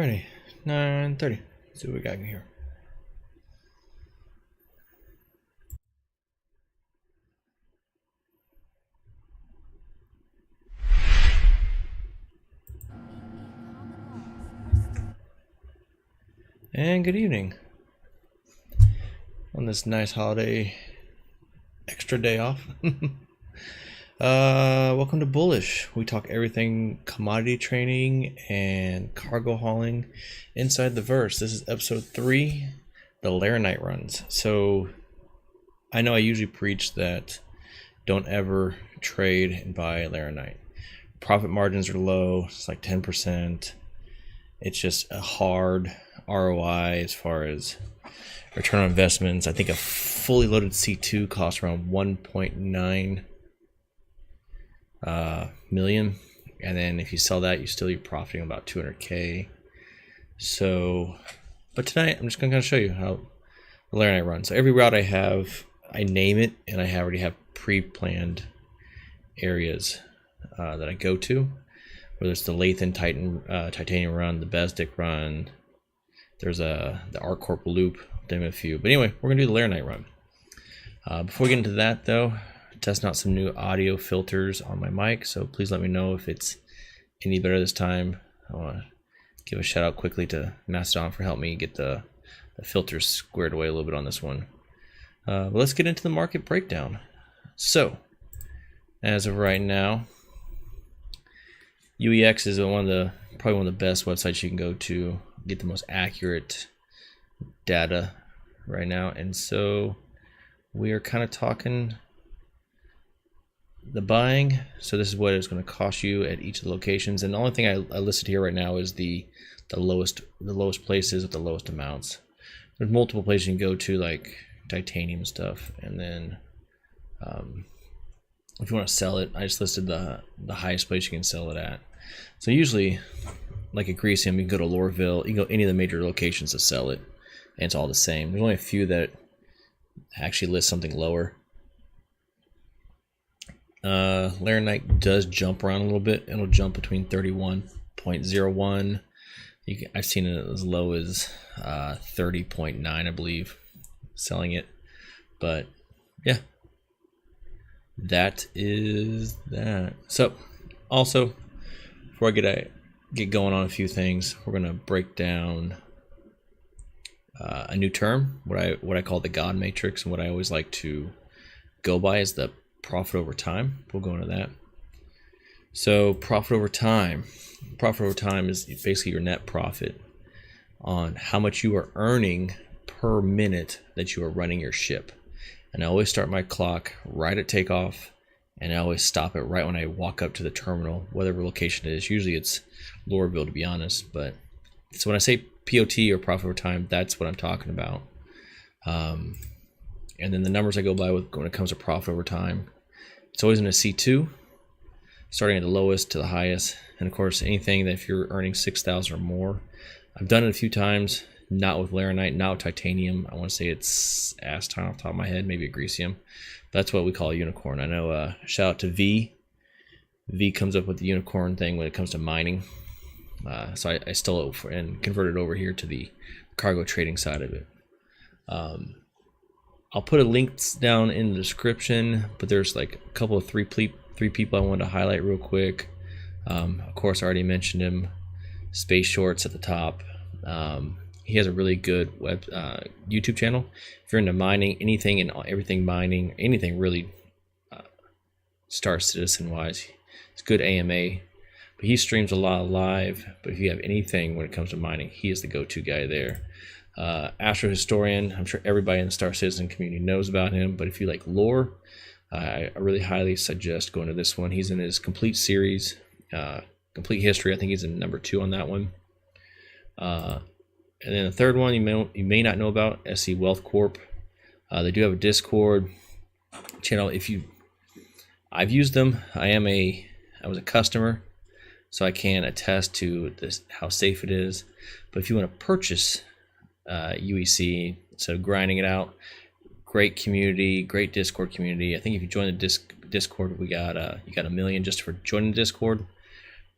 Alrighty, 9:30. Let's see what we got in here. And good evening on this nice holiday extra day off. Welcome to Bullish. We talk everything commodity trading and cargo hauling inside the verse. This is episode 3, the Laranite runs. So I know I usually preach that don't ever trade and buy Laranite. Profit margins are low. It's like 10%. It's just a hard ROI as far as return on investments. I think a fully loaded C2 costs around 1.9 million, and then if you sell that, you're profiting about 200k. So, but tonight I'm just going to kind of show you how the Laranite runs. So every route I name it, and I already have pre-planned areas that I go to. Whether it's the Lathan Titanium run, the Besdick run, there's the ArcCorp loop, name a few. But anyway, we're gonna do the Laranite run. Before we get into that though, testing out some new audio filters on my mic, so please let me know if it's any better this time. I want to give a shout out quickly to Mastodon for helping me get the filters squared away a little bit on this one. But let's get into the market breakdown. So, as of right now, UEX is probably one of the best websites you can go to get the most accurate data right now, and so we are kind of talking the buying. So this is what it's going to cost you at each of the locations, and the only thing I listed here right now is the lowest places with the lowest amounts. There's multiple places you can go to, like titanium stuff, and then if you want to sell it, I just listed the highest place you can sell it at. So usually, like at Grecium, you can go to Loreville, you can go any of the major locations to sell it, and it's all the same. There's only a few that actually list something lower. Laranite does jump around a little bit. It'll jump between 31.01. I've seen it as low as 30.9, I believe, selling it. But yeah, that is that. So also, before I get going on a few things, we're gonna break down a new term, what I call the God matrix, and what I always like to go by is the profit over time. We'll go into that. So profit over time is basically your net profit on how much you are earning per minute that you are running your ship. And I always start my clock right at takeoff, and I always stop it right when I walk up to the terminal, whatever location it is. Usually it's Loreville, to be honest, but so when I say POT or profit over time, that's what I'm talking about. And then the numbers I go by when it comes to profit over time, it's always in a C2, starting at the lowest to the highest. And of course, anything that if you're earning 6,000 or more, I've done it a few times, not with Laranite, not with titanium. I want to say it's Aston off the top of my head, maybe a Grecium. That's what we call a unicorn. I know, shout out to V. V comes up with the unicorn thing when it comes to mining. So I stole it and converted it over here to the cargo trading side of it. I'll put a links down in the description, but there's like a couple of three people I wanted to highlight real quick. Of course, I already mentioned him. Space Shorts at the top. He has a really good YouTube channel. If you're into mining, anything and everything mining, anything really Star Citizen wise, it's good AMA. But he streams a lot live. But if you have anything when it comes to mining, he is the go-to guy there. Astro Historian, I'm sure everybody in the Star Citizen community knows about him. But if you like lore, I really highly suggest going to this one. He's in his complete series, complete history. I think he's in number 2 on that one. And then the third one you may not know about, SC Wealth Corp. They do have a Discord channel. I've used them. I was a customer, so I can attest to this, how safe it is. But if you want to purchase UEC, so grinding it out, great community, great Discord community. I think if you join the Discord, you got $1 million just for joining the Discord.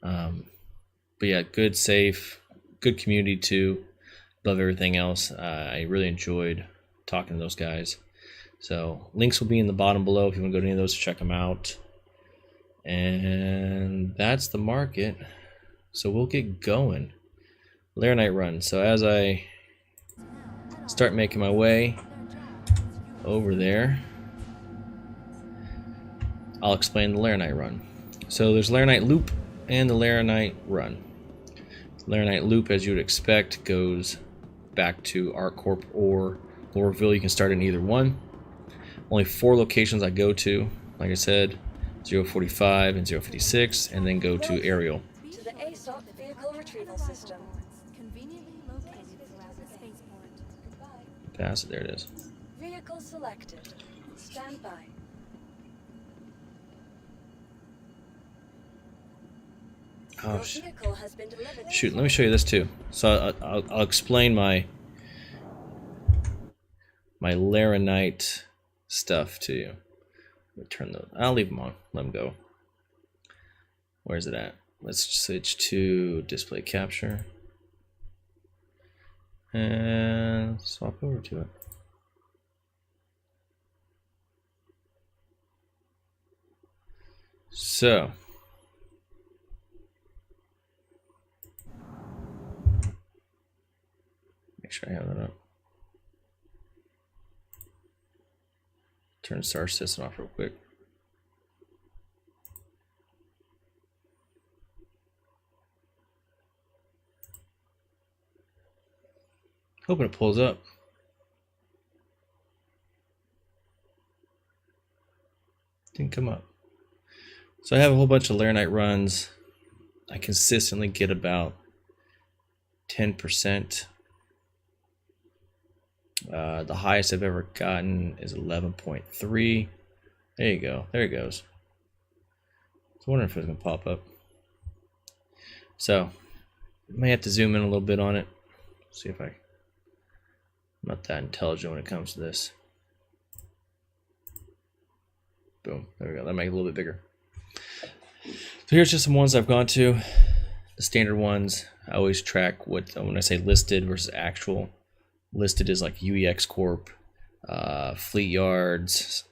But yeah, good, safe, good community too. Above everything else, I really enjoyed talking to those guys. So links will be in the bottom below if you want to go to any of those to check them out. And that's the market. So we'll get going. Laranite run. So as I start making my way over there, I'll explain the Laranite run. So there's Laranite loop and the Laranite run. Laranite loop, as you would expect, goes back to ArcCorp or Lorville. You can start in either one. Only 4 locations I go to, like I said, 045 and 056, and then go to Aerial. To the ASOP vehicle retrieval system. Pass it, there it is. Vehicle selected. Stand by. Oh, Your vehicle has been delivered. shoot, let me show you this too. So I'll explain my Laranite stuff to you. Let me turn those. I'll leave them on. Let them go. Where's it at? Let's switch to display capture and swap over to it. So make sure I have that up. Turn Star System off real quick. Hoping it pulls up. Didn't come up. So I have a whole bunch of Laranite runs. I consistently get about 10%. The highest I've ever gotten is 11.3. There you go. There it goes. I was wondering if it was going to pop up. So I may have to zoom in a little bit on it. See if I'm not that intelligent when it comes to this. Boom. There we go. That might make it a little bit bigger. So here's just some ones I've gone to. The standard ones. I always track what, when I say listed versus actual. Listed is like UEX Corp, Fleet Yards,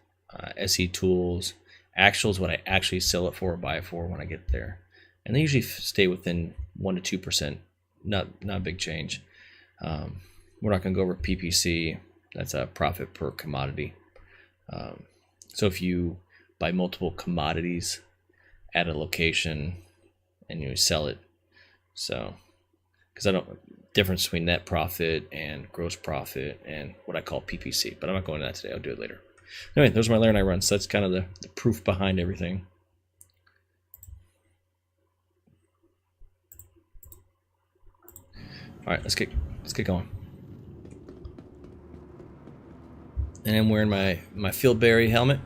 SE Tools. Actual is what I actually sell it for or buy it for when I get there. And they usually stay within 1 to 2%. Not a big change. We're not going to go over PPC. That's a profit per commodity. So if you buy multiple commodities at a location and you sell it, so because I don't difference between net profit and gross profit and what I call PPC, but I'm not going to that today. I'll do it later. Anyway, those are my Laranite runs. So that's kind of the proof behind everything. All right, let's get going. And I'm wearing my Fieldberry helmet.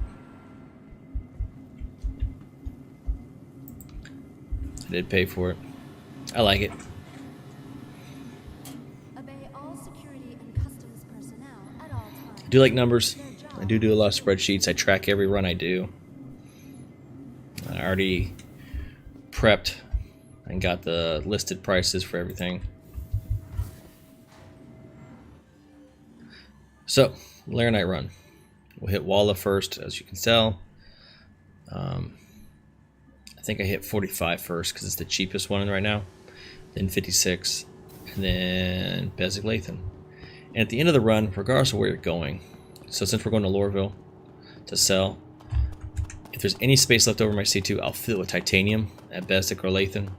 I did pay for it. I like it. Obey all security and customs personnel at all times. I do like numbers. I do a lot of spreadsheets. I track every run I do. I already prepped and got the listed prices for everything. So, Laranite run. We'll hit Walla first, as you can tell. I think I hit 45 first because it's the cheapest one right now. Then 56, and then Bezig-Lathan. And at the end of the run, regardless of where you're going, so since we're going to Lorville to sell, if there's any space left over in my C2, I'll fill it with titanium at Bezig or Lathan.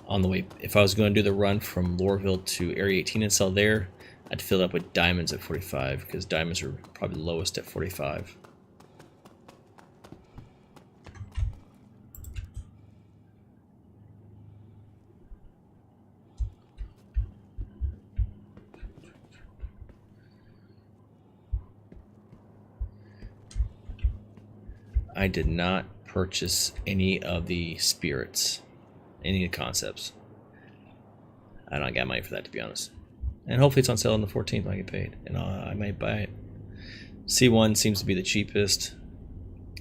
On the way, if I was going to do the run from Lorville to Area 18 and sell there, I'd fill it up with diamonds at 45 because diamonds are probably the lowest at 45. I did not purchase any of the spirits, any of the concepts. I don't got money for that, to be honest. And hopefully it's on sale on the 14th when I get paid, and I might buy it. C1 seems to be the cheapest.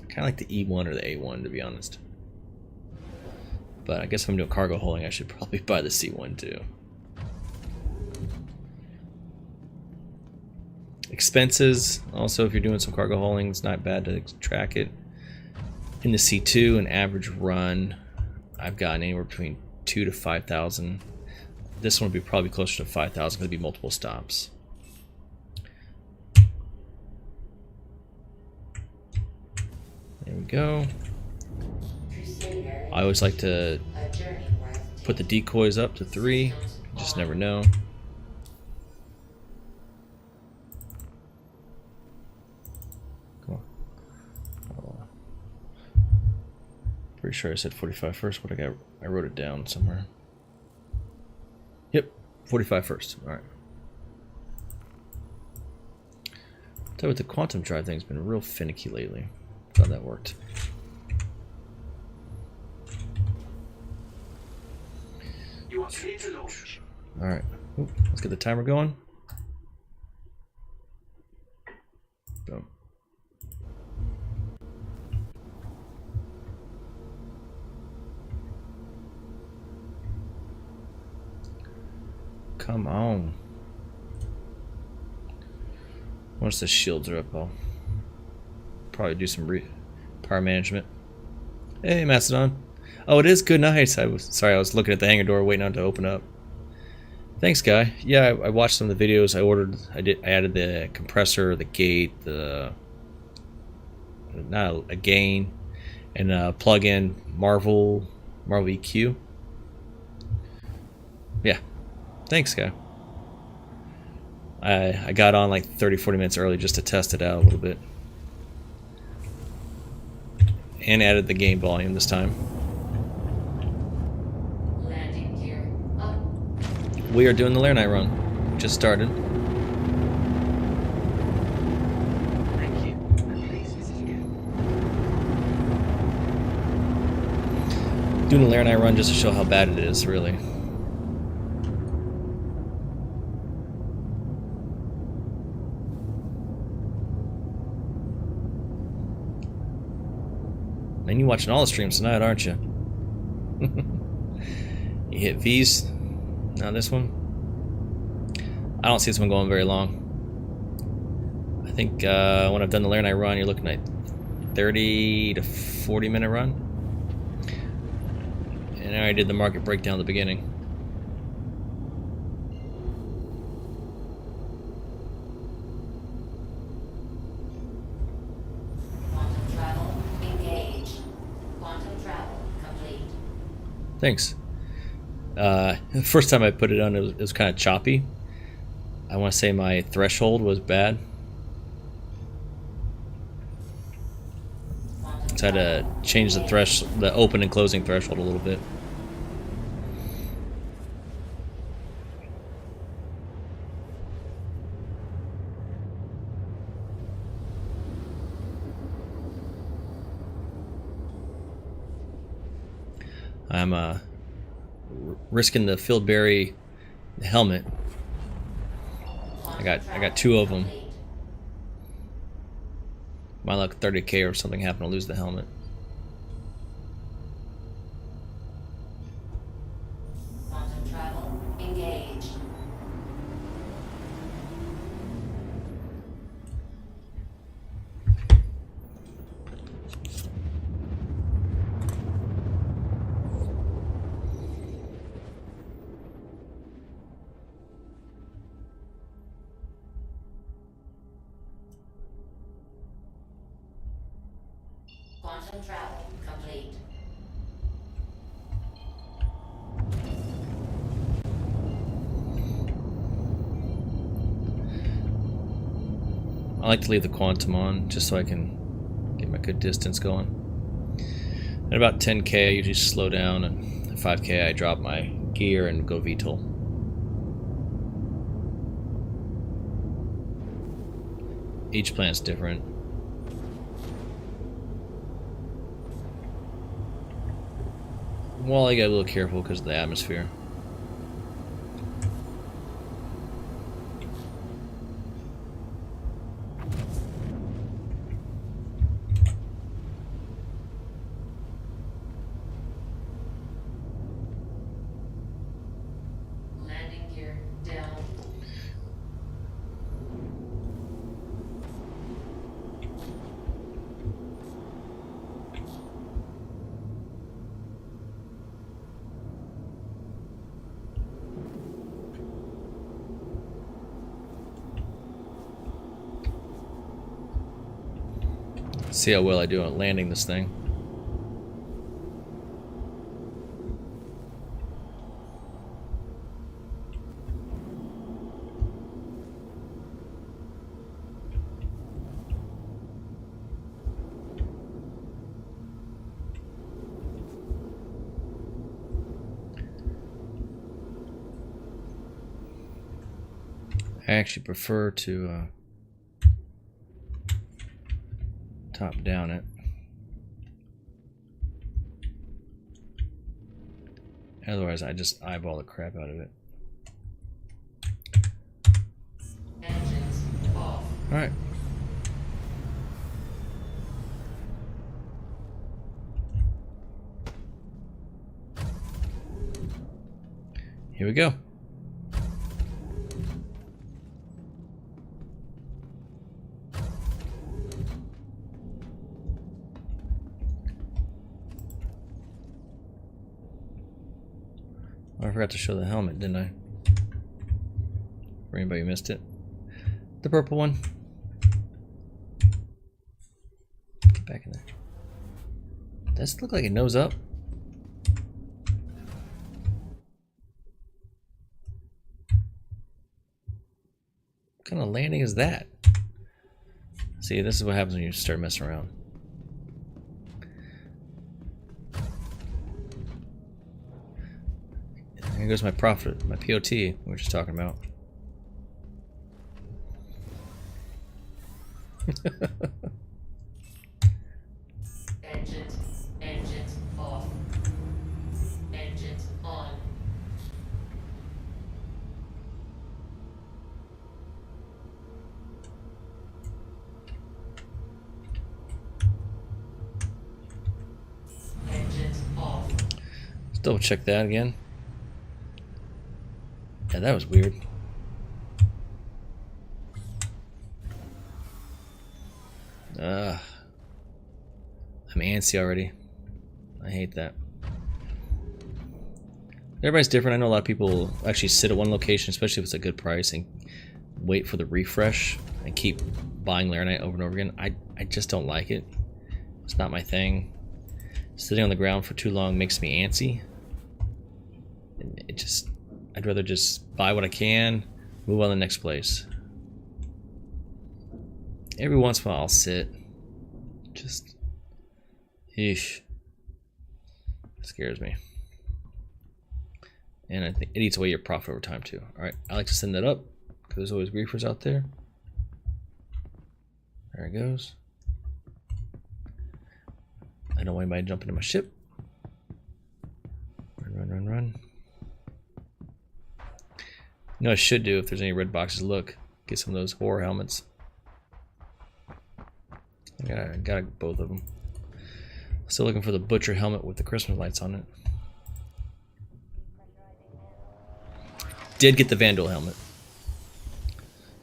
Kind of like the E1 or the A1, to be honest. But I guess if I'm doing cargo hauling, I should probably buy the C1 too. Expenses, also if you're doing some cargo hauling, it's not bad to track it. In the C2, an average run, I've gotten anywhere between 2,000 to 5,000. This one would be probably closer to 5,000 because it'd be multiple stops. There we go. I always like to put the decoys up to 3. You just never know. Come on. Oh. Pretty sure I said 45 first, but I wrote it down somewhere. Yep, 45 first. All right. Tell you what, the quantum drive thing's been real finicky lately. Glad that worked. You are clear to launch. All right, let's get the timer going. Boom. Come on. Once the shields are up, I'll probably do some power management. Hey, Mastodon. Oh, it is good. Nice. I was looking at the hangar door, waiting on it to open up. Thanks, guy. Yeah, I watched some of the videos. I added the compressor, the gate, not a gain, and plug in Marvel EQ. Yeah. Thanks, guy. I got on like 30-40 minutes early just to test it out a little bit. And added the game volume this time. Landing gear up. We are doing the Laranite run. Just started. Thank you. Please visit again. Doing the Laranite run just to show how bad it is, really. Man, you're watching all the streams tonight, aren't you? You hit V's. Now this one. I don't see this one going very long. I think when I've done the Laranite run, you're looking at 30 to 40 minute run. And I already did the market breakdown at the beginning. Thanks. The first time I put it on, it was kind of choppy. I want to say my threshold was bad. So I had to change the open and closing threshold a little bit. I'm risking the Fieldberry helmet. I got 2 of them. My luck, 30k or something happened to lose the helmet. Quantum travel engaged. Quantum travel complete. I like to leave the quantum on just so I can get my good distance going. At about 10k I usually slow down, and at 5k I drop my gear and go VTOL. Each planet's different. Well, I gotta be a little careful because of the atmosphere. See how well I do at landing this thing. I actually prefer to top down it. Otherwise, I just eyeball the crap out of it. Engines off. All right. Here we go. I forgot to show the helmet, didn't I? For anybody who missed it. The purple one. Get back in there. Does it look like it nose up? What kind of landing is that? See, this is what happens when you start messing around. Here goes my profit, my POT we were just talking about. Engines off. Engines on. Engines off. Let's double check that again. Yeah, that was weird. I'm antsy already. I hate that. Everybody's different. I know a lot of people actually sit at one location, especially if it's a good price, and wait for the refresh and keep buying Laranite over and over again. I just don't like it. It's not my thing. Sitting on the ground for too long makes me antsy. I'd rather just buy what I can, move on to the next place. Every once in a while I'll sit. Just, eesh. It scares me. And I think it eats away your profit over time too. Alright, I like to send that up, because there's always griefers out there. There it goes. I don't want anybody to jump into my ship. Run. You know what I should do if there's any red boxes? Look, get some of those horror helmets. I got both of them. Still looking for the butcher helmet with the Christmas lights on it. Did get the Vandal helmet.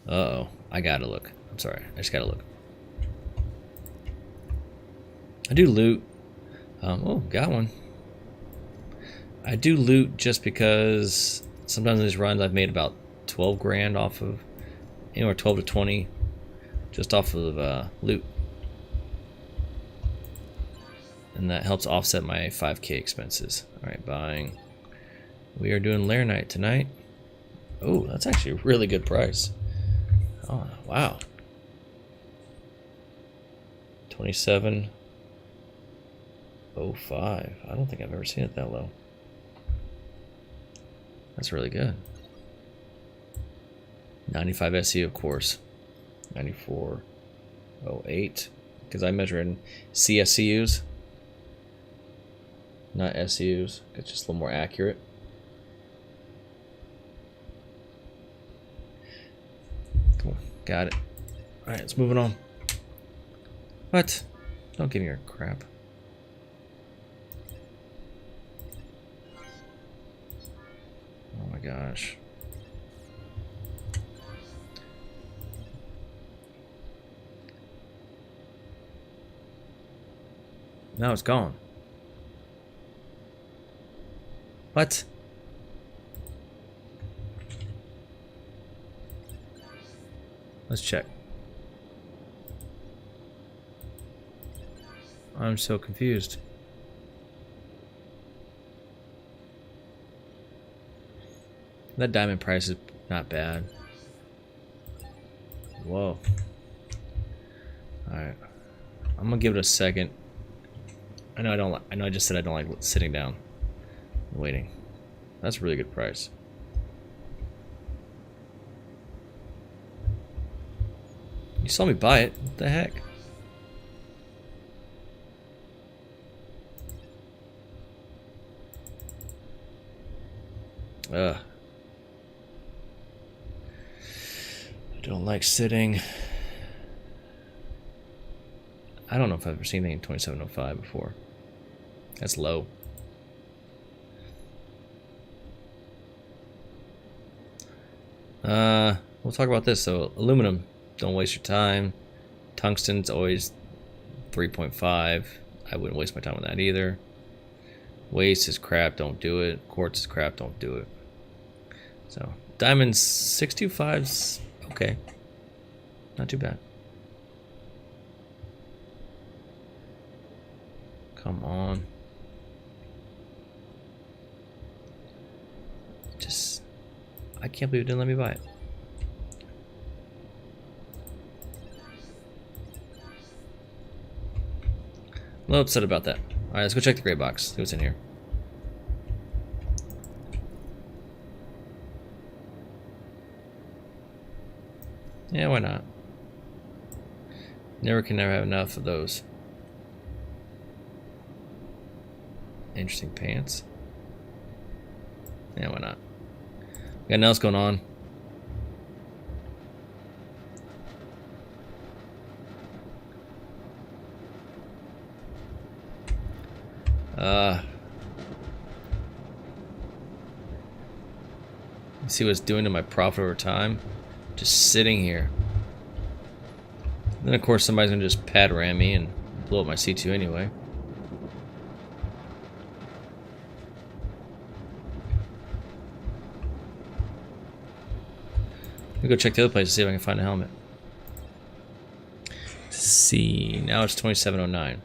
Uh-oh, I gotta look. I'm sorry, I just gotta look. I do loot. Oh, got one. I do loot just because sometimes in these runs I've made about 12 grand off of, anywhere 12 to 20, just off of loot. And that helps offset my 5K expenses. Alright, buying. We are doing Laranite tonight. Oh, that's actually a really good price. Oh, wow. 27.05. I don't think I've ever seen it that low. That's really good. 95 SU, of course. 94.08. Because I measure in CSCUs, not SUs. It's just a little more accurate. Cool. Got it. Alright, let's move it on. What? Don't give me your crap. Oh my gosh. Now it's gone. What? Let's check. I'm so confused. That diamond price is not bad. Whoa. Alright. I'm gonna give it a second. I know I just said I don't like sitting down and waiting. That's a really good price. You saw me buy it. What the heck? Ugh. I don't like sitting. I don't know if I've ever seen anything in 2705 before. That's low. We'll talk about this. So aluminum, don't waste your time. Tungsten's always 3.5. I wouldn't waste my time on that either. Waste is crap, don't do it. Quartz is crap, don't do it. So diamonds 625's okay. Not too bad. Come on. Just, I can't believe it didn't let me buy it. A little upset about that. Alright, let's go check the gray box. See what's in here. Yeah, why not? Never have enough of those. Interesting pants. Yeah, why not? Got nothing else going on. See what it's doing to my profit over time. Just sitting here. Then of course somebody's gonna just pad ram me and blow up my C2 anyway. Let me go check the other place to see if I can find a helmet. See, now it's 2709.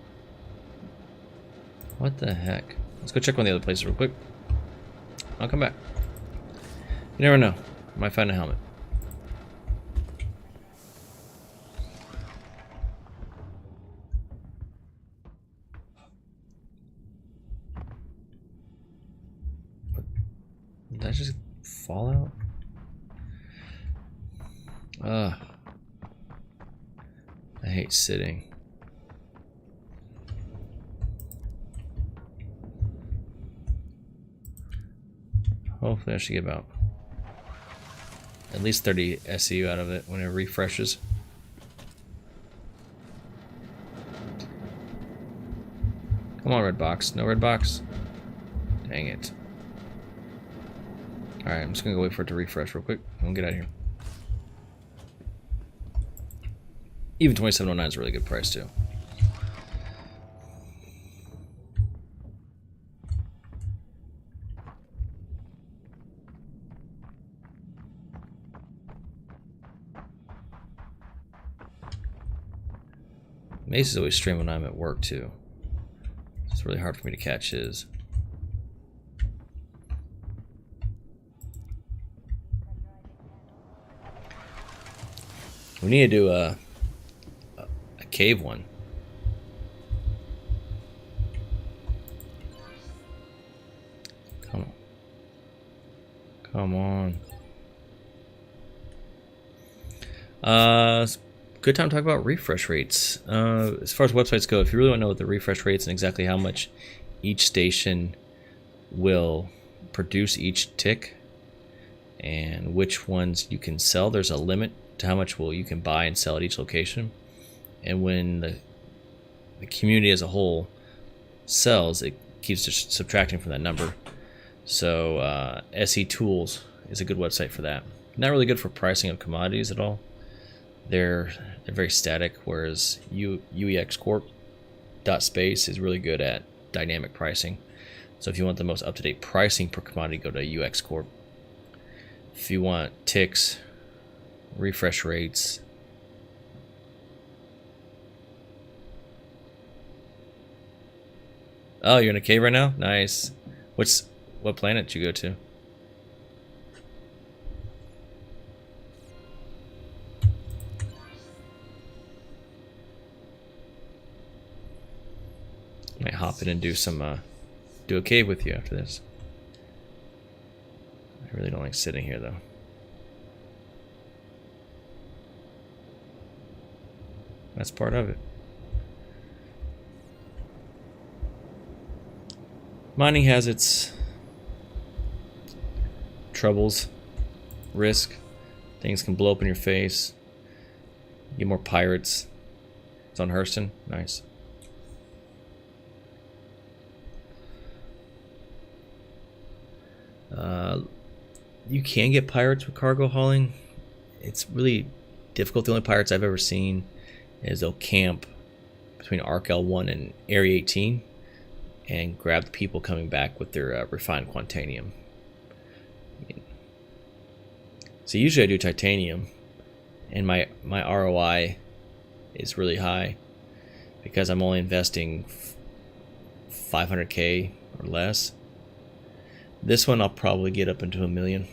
What the heck? Let's go check one of the other places real quick. I'll come back. You never know. I might find a helmet. Did that just fall out? I hate sitting. Hopefully I should get about at least 30 SEU out of it when it refreshes. Come on, red box. No red box. Dang it. Alright, I'm just gonna go wait for it to refresh real quick. I'm gonna get out of here. Even 2709 is a really good price too. Mace is always streaming when I'm at work too. It's really hard for me to catch his. We need to do a cave one. Come on. Come on. Good time to talk about refresh rates. As far as websites go, if you really want to know what the refresh rates and exactly how much each station will produce each tick and which ones you can sell, there's a limit to how much you can buy and sell at each location. And when the community as a whole sells, it keeps just subtracting from that number. So SE Tools is a good website for that. Not really good for pricing of commodities at all. They're very static, whereas UEXcorp.space is really good at dynamic pricing. So if you want the most up-to-date pricing per commodity, go to UXcorp. If you want ticks, refresh rates, Oh, you're in a cave right now? Nice. What planet did you go to? Might hop in and do a cave with you after this. I really don't like sitting here though. That's part of it. Mining has its troubles, risk. Things can blow up in your face. You get more pirates. It's on Hurston. Nice. You can get pirates with cargo hauling. It's really difficult. The only pirates I've ever seen is they'll camp between Arc L1 and Area 18 and grab the people coming back with their refined quantanium. So usually I do titanium, and my ROI is really high because I'm only investing 500k or less. This one I'll probably get up into $1 million.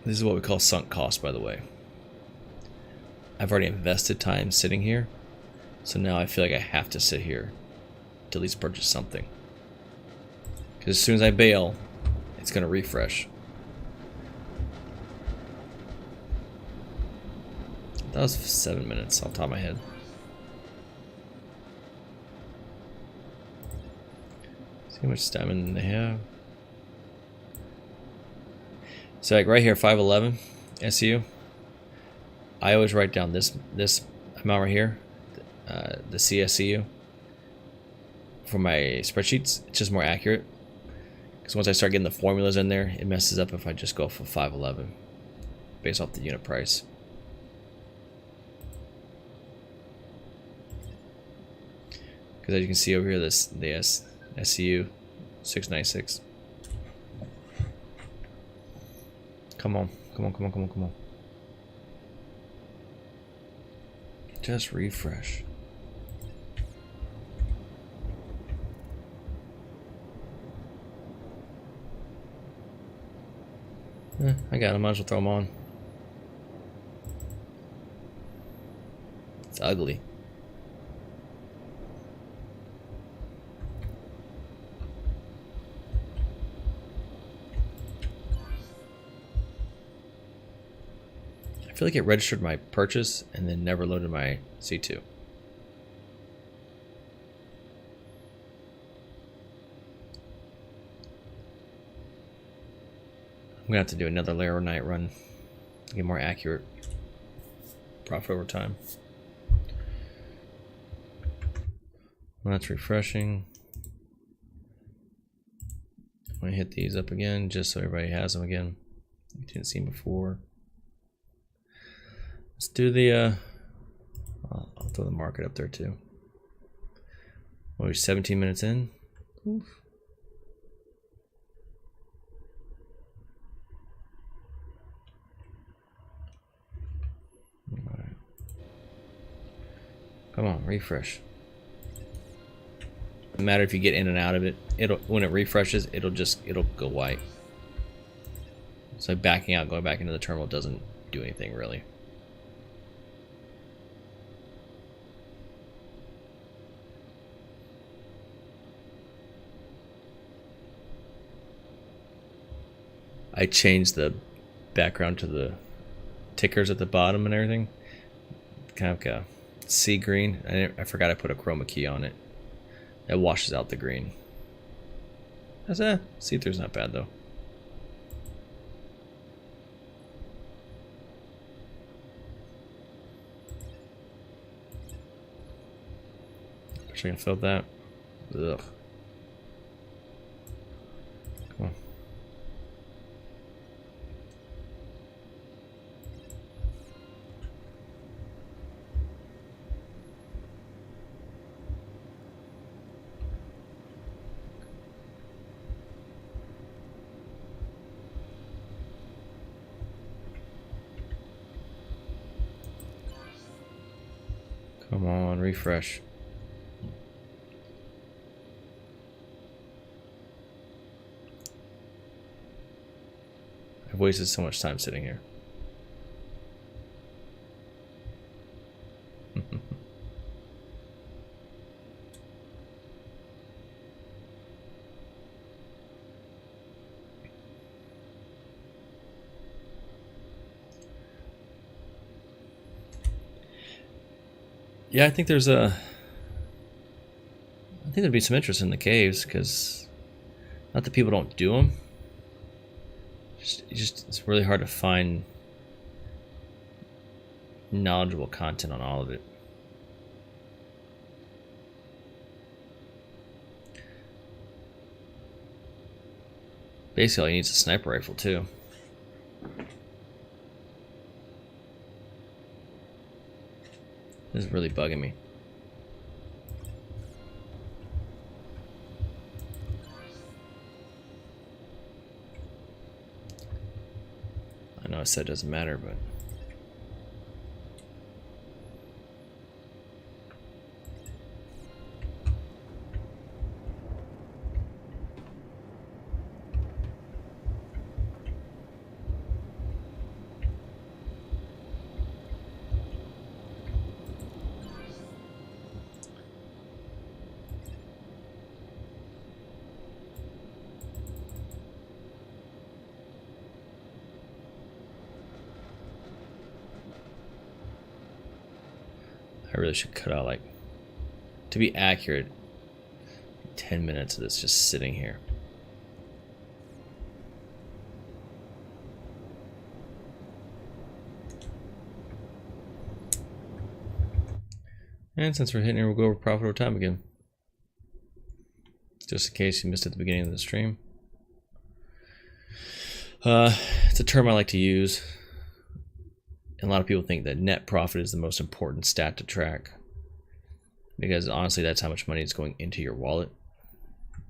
This is what we call sunk cost, by the way. I've already invested time sitting here, so now I feel like I have to sit here to at least purchase something. Because as soon as I bail, it's going to refresh. That was 7 minutes off the top of my head. See how much stamina they have. So like right here, 511 SU. I always write down this amount right here, the CSCU, for my spreadsheets. It's just more accurate. Because once I start getting the formulas in there, it messes up if I just go for 511 based off the unit price. Because as you can see over here, the SCU 696. Come on. Just refresh. I got him. Might as well throw him on. It's ugly. I feel like it registered my purchase and then never loaded my C2. I'm gonna have to do another Laranite run to get more accurate profit over time. Well, that's refreshing. I'm gonna hit these up again just so everybody has them again. You didn't see them before. Let's do the I'll throw the market up there too. We're 17 minutes in. Oof. All right. Come on, refresh. No matter if you get in and out of it, when it refreshes, it'll go white. It's like backing out, going back into the terminal doesn't do anything really. I changed the background to the tickers at the bottom and everything. Kind of like a sea green. I forgot I put a chroma key on it. That washes out the green. That's see-through's not bad though. Wish I can fill that. Ugh. Come on. Come on, refresh. I've wasted so much time sitting here. Yeah, I think there's a. I think there'd be some interest in the caves because, not that people don't do them. It's really hard to find knowledgeable content on all of it. Basically, all you need is a sniper rifle too. This is really bugging me. I know I said it doesn't matter, but I really should cut out, like, to be accurate, 10 minutes of this just sitting here. And since we're hitting here, we'll go over profit over time again. Just in case you missed it at the beginning of the stream. It's a term I like to use. And a lot of people think that net profit is the most important stat to track. Because honestly, that's how much money is going into your wallet.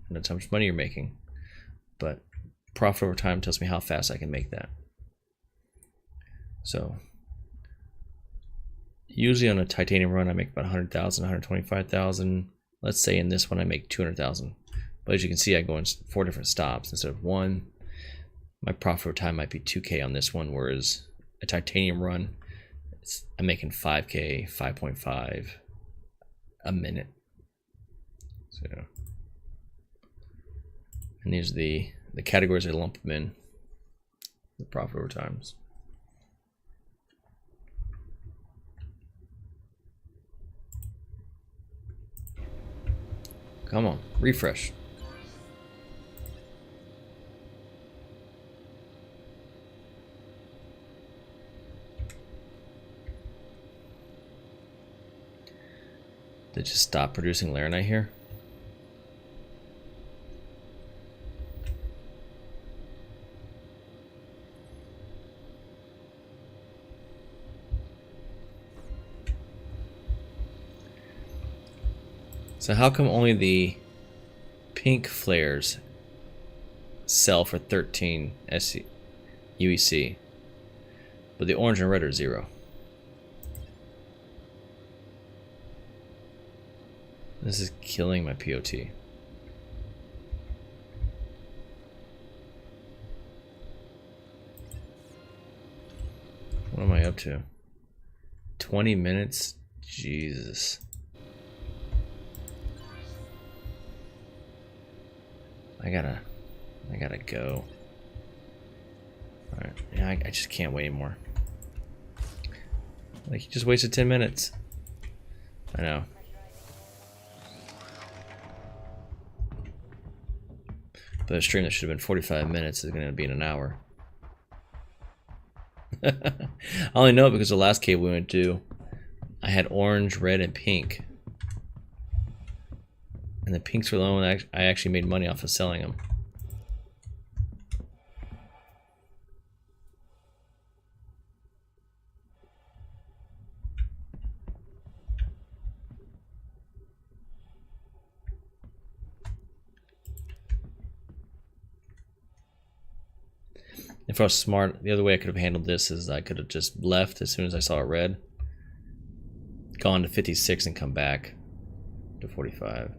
And that's how much money you're making. But profit over time tells me how fast I can make that. So usually on a titanium run, I make about 100,000, 125,000. Let's say in this one, I make 200,000. But as you can see, I go in 4 different stops instead of 1. My profit over time might be 2K on this one, whereas a titanium run, I'm making 5K, 5.5 a minute. So, and these are the categories I lump them in, the profit over times. Come on, refresh. They just stop producing Laranite here. So how come only the pink flares sell for 13 UEC, but the orange and red are 0? This is killing my POT. What am I up to? 20 minutes? Jesus. I gotta go. Alright, yeah, I just can't wait anymore. Like, you just wasted 10 minutes. I know. But a stream that should have been 45 minutes is going to be in an hour. I only know it because the last cave we went to, I had orange, red, and pink. And the pinks were the only one I actually made money off of selling them. If I was smart, the other way I could have handled this is I could have just left as soon as I saw a red. gone to 56 and come back to 45.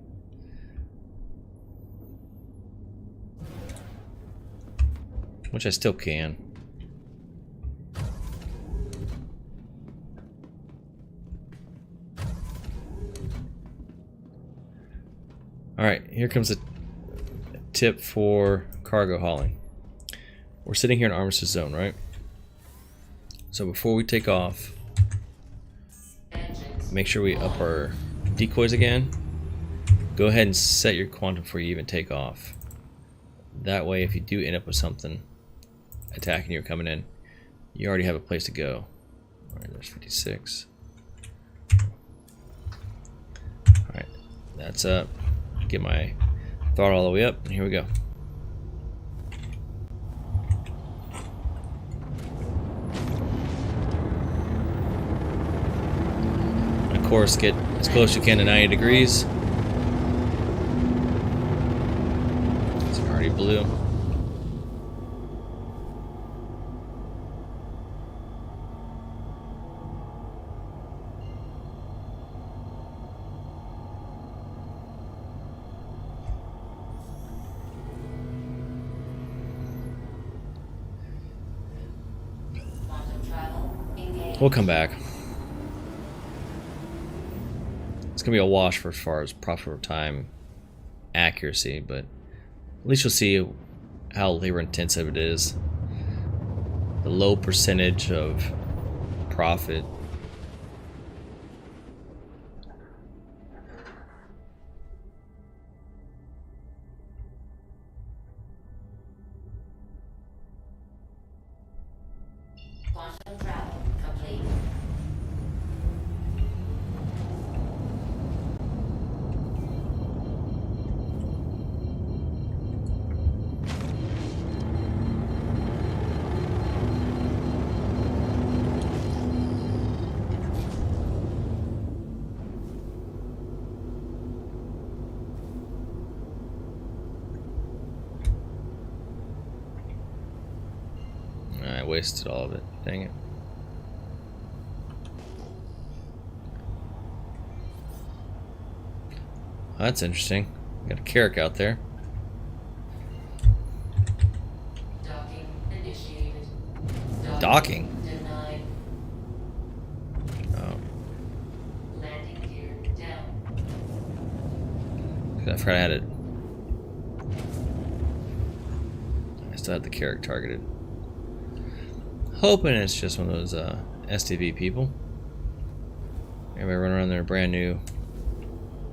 Which I still can. Alright, here comes a tip for cargo hauling. We're sitting here in Armistice Zone, right? So before we take off, Engines make sure we up our decoys again. Go ahead and set your quantum before you even take off. That way, if you do end up with something attacking you or coming in, you already have a place to go. Alright, there's 56. Alright, that's up. Get my throttle all the way up, and here we go. And of course, get as close as you can to 90 degrees. It's already blue. quantum travel engaged. We'll come back. It's gonna be a wash for as far as proper time accuracy, but at least you'll see how labor intensive it is. The low percentage of profit. Quantum travel complete. I wasted all of it. Dang it. That's interesting. Got a Carrick out there. Docking initiated. Docking? Denied. Oh, Landing gear down. I forgot I had it. I still have the Carrick targeted. Hoping it's just one of those STV people. Everybody running around their brand new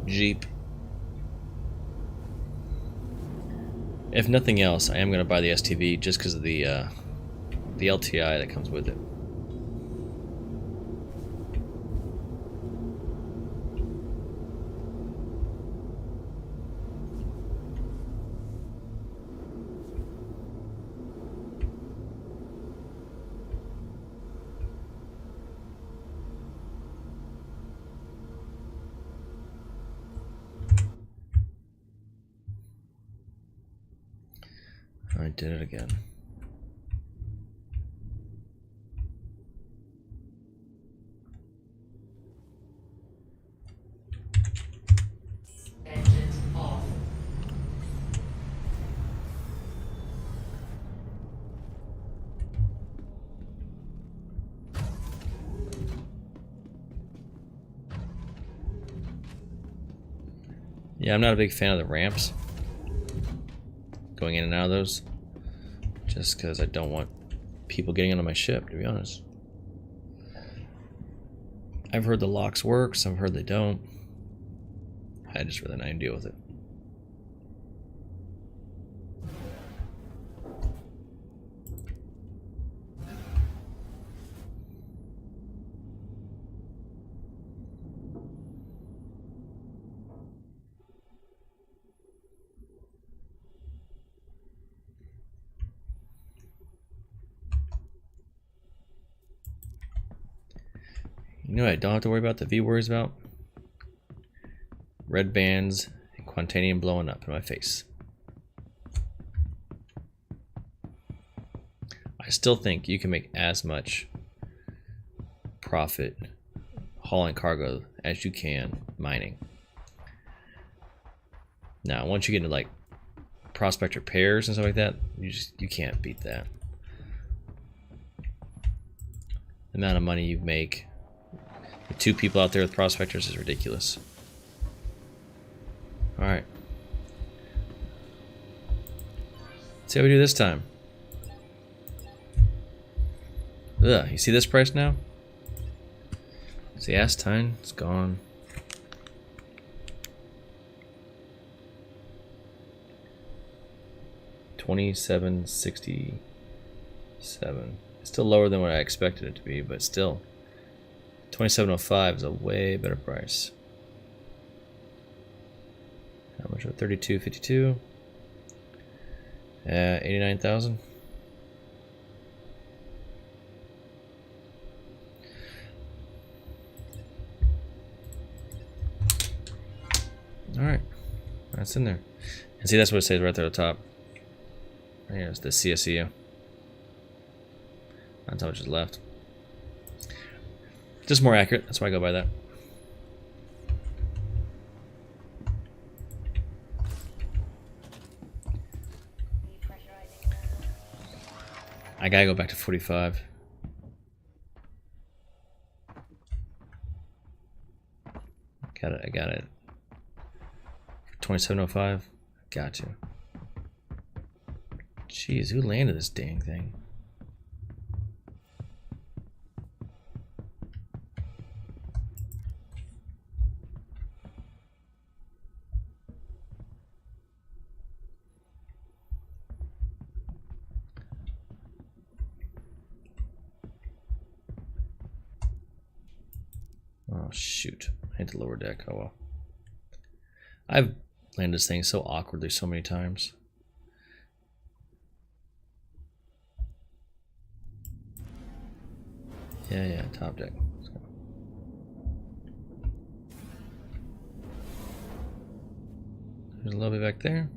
Jeep. If nothing else, I am going to buy the STV just because of the LTI that comes with it. I did it again. Engines off. Yeah, I'm not a big fan of the ramps. Going in and out of those. Just because I don't want people getting onto my ship, to be honest. I've heard the locks work, some have heard they don't. I just rather not deal with it. You know what I don't have to worry about, the V worries about? Red bands and Quantanium blowing up in my face. I still think you can make as much profit hauling cargo as you can mining. Now, once you get into like prospector pairs and stuff like that, you can't beat that. The amount of money you make with 2 people out there with prospectors is ridiculous. All right. Let's see how we do this time. Ugh, you see this price now? See, Astine, it's gone. $27.67. It's still lower than what I expected it to be, but still, $27.05 is a way better price. How much? $32.52. 89,000. All right, that's in there. And see, that's what it says right there at the top. Here's the CSEU. That's how much is left. Just more accurate. That's why I go by that. I gotta go back to 45. I got it. 27.05. Got you. Jeez, who landed this dang thing? Oh shoot, I hit the lower deck. Oh well. I've landed this thing so awkwardly so many times. Yeah, top deck. Let's go. There's a little bit back there.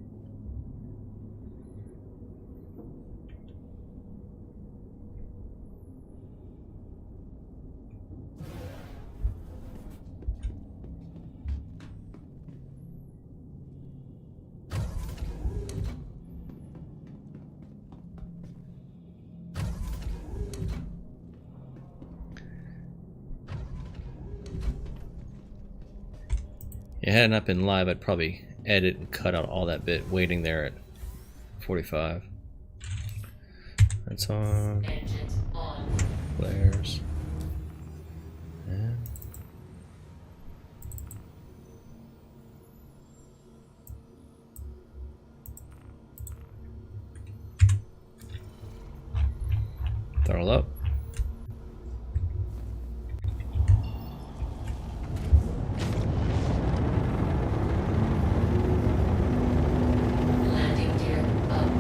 Yeah, had it not been live, I'd probably edit and cut out all that bit waiting there at 45. That's on. Engines on. Flares. And throttle up. Landing gear up.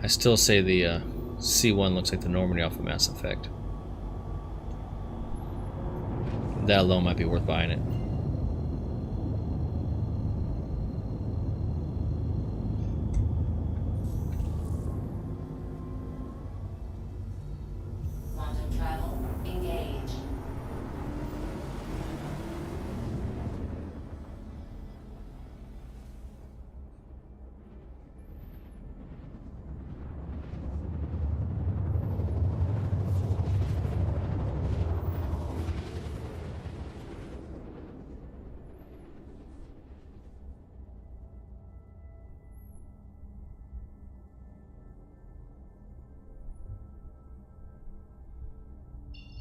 I still say the C1 looks like the Normandy off of Mass Effect. That alone might be worth buying it. Quantum travel engaged.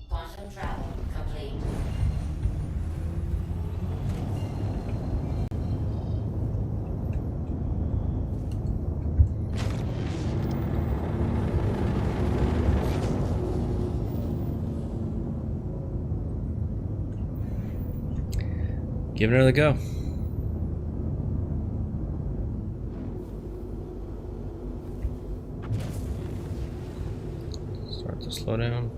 Quantum travel complete. Give it another go. Start to slow down.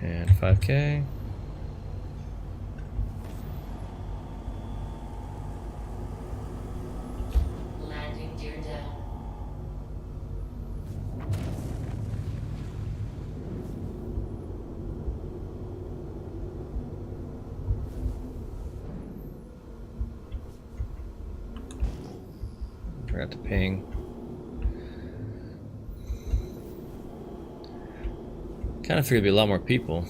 And 5K. Forgot to ping. Kind of figured there'd be a lot more people.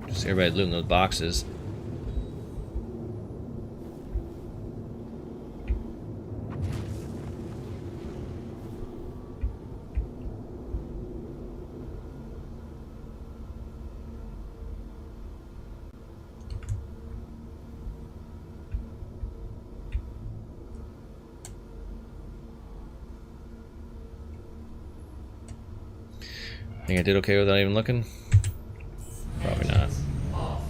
Just everybody looting those boxes. Think I did okay without even looking? Probably not. Off.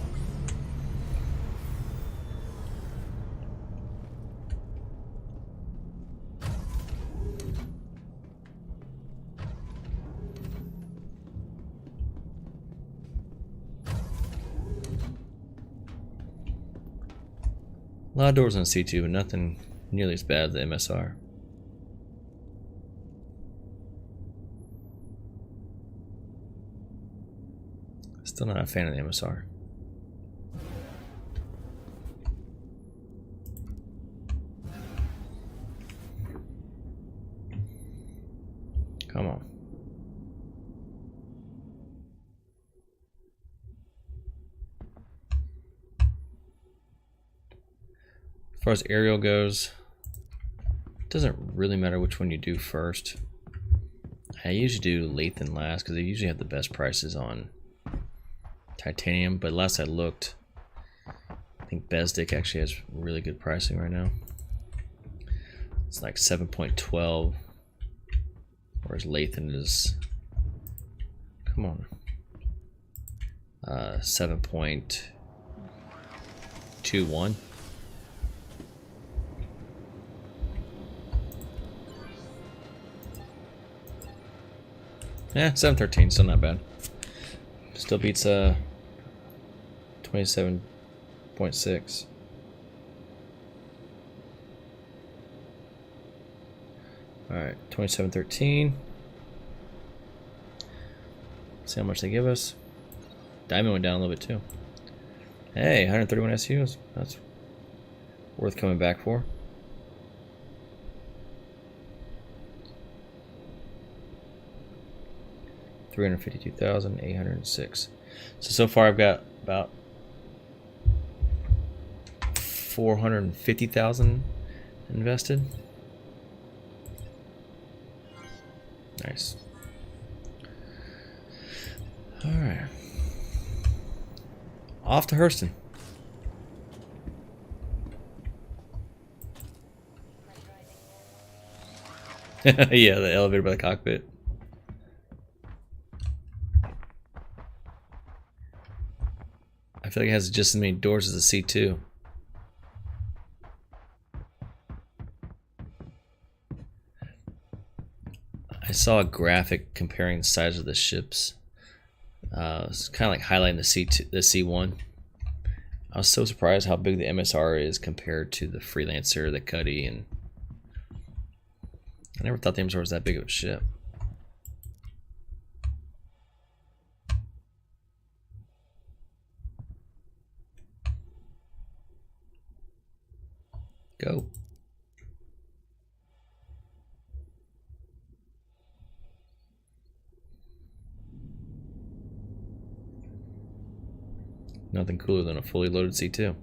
A lot of doors on C2, but nothing nearly as bad as the MSR. Still not a fan of the MSR. Come on. As far as aerial goes, it doesn't really matter which one you do first. I usually do Lathan last because they usually have the best prices on titanium, but last I looked, I think Besdick actually has really good pricing right now. It's like 7.12, whereas Lathan is, come on, 7.21. Yeah, 713, still not bad. Still beats 27.6. Alright, 2713. See how much they give us. Diamond went down a little bit too. Hey, 131 SUs. That's worth coming back for. $352,806. So far I've got about 450,000 invested. Nice. All right. Off to Hurston. Yeah, the elevator by the cockpit. I feel like it has just as many doors as the C2. I saw a graphic comparing the size of the ships. It's kind of like highlighting the C2, the C1. I was so surprised how big the MSR is compared to the Freelancer, the Cuddy, and I never thought the MSR was that big of a ship. Go. Nothing cooler than a fully loaded C2.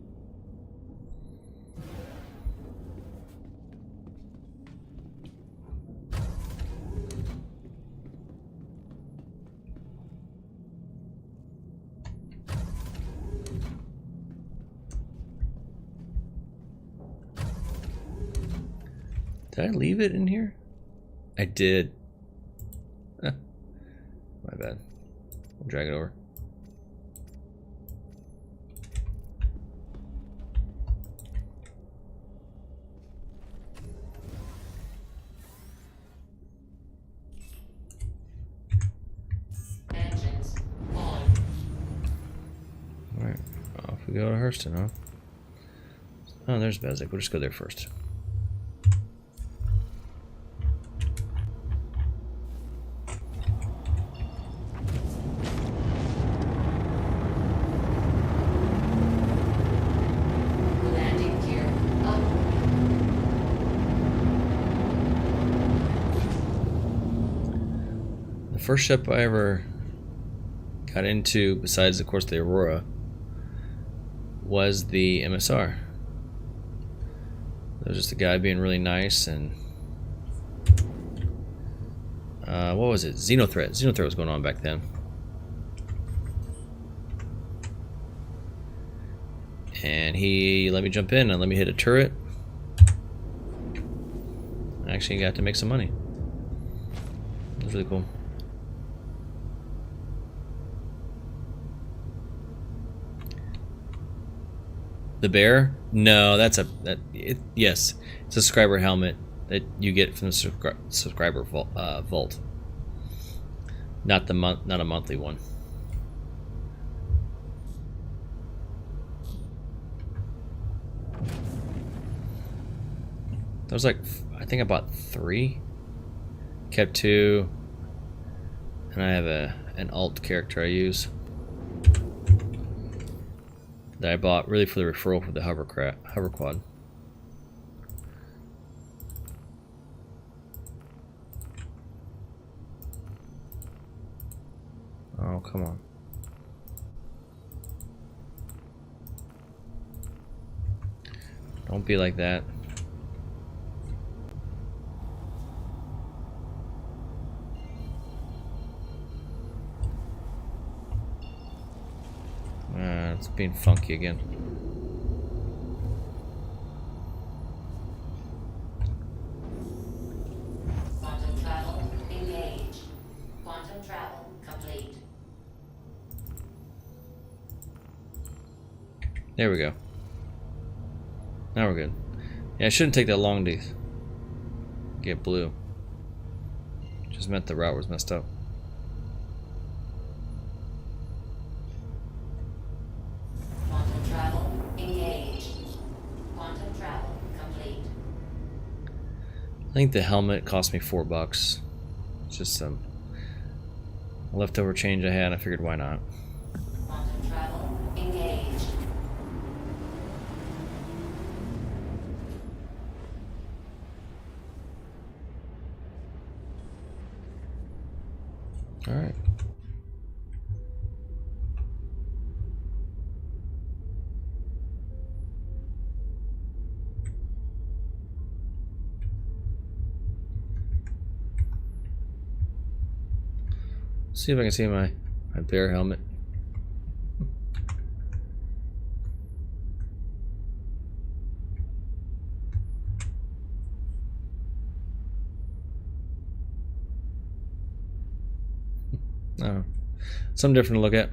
Did I leave it in here? I did. My bad. I'll drag it over. Engines on. Alright, off we go to Hurston, huh? Oh, there's Besdick. We'll just go there first. Landing gear up. first ship I ever got into, besides of course the Aurora, was the MSR. There was just a guy being really nice, and what was it? Xenothreat. Xenothreat was going on back then. And he let me jump in and let me hit a turret. I actually got to make some money. It was really cool. The bear? No, that's yes, it's a subscriber helmet that you get from the subscriber vault. Not a monthly one. There was like, I think I bought 3, kept 2, and I have an alt character I use that I bought really for the referral for the hover quad. Oh, come on. Don't be like that. It's being funky again. Quantum travel engaged. Quantum travel complete. There we go. Now we're good. Yeah, it shouldn't take that long to get blue. Just meant the route was messed up. Quantum travel engaged. Quantum travel complete. I think the helmet cost me $4. It's just some leftover change I had. I figured why not. Quantum travel engaged. All right. See if I can see my bear helmet. Oh, something different to look at.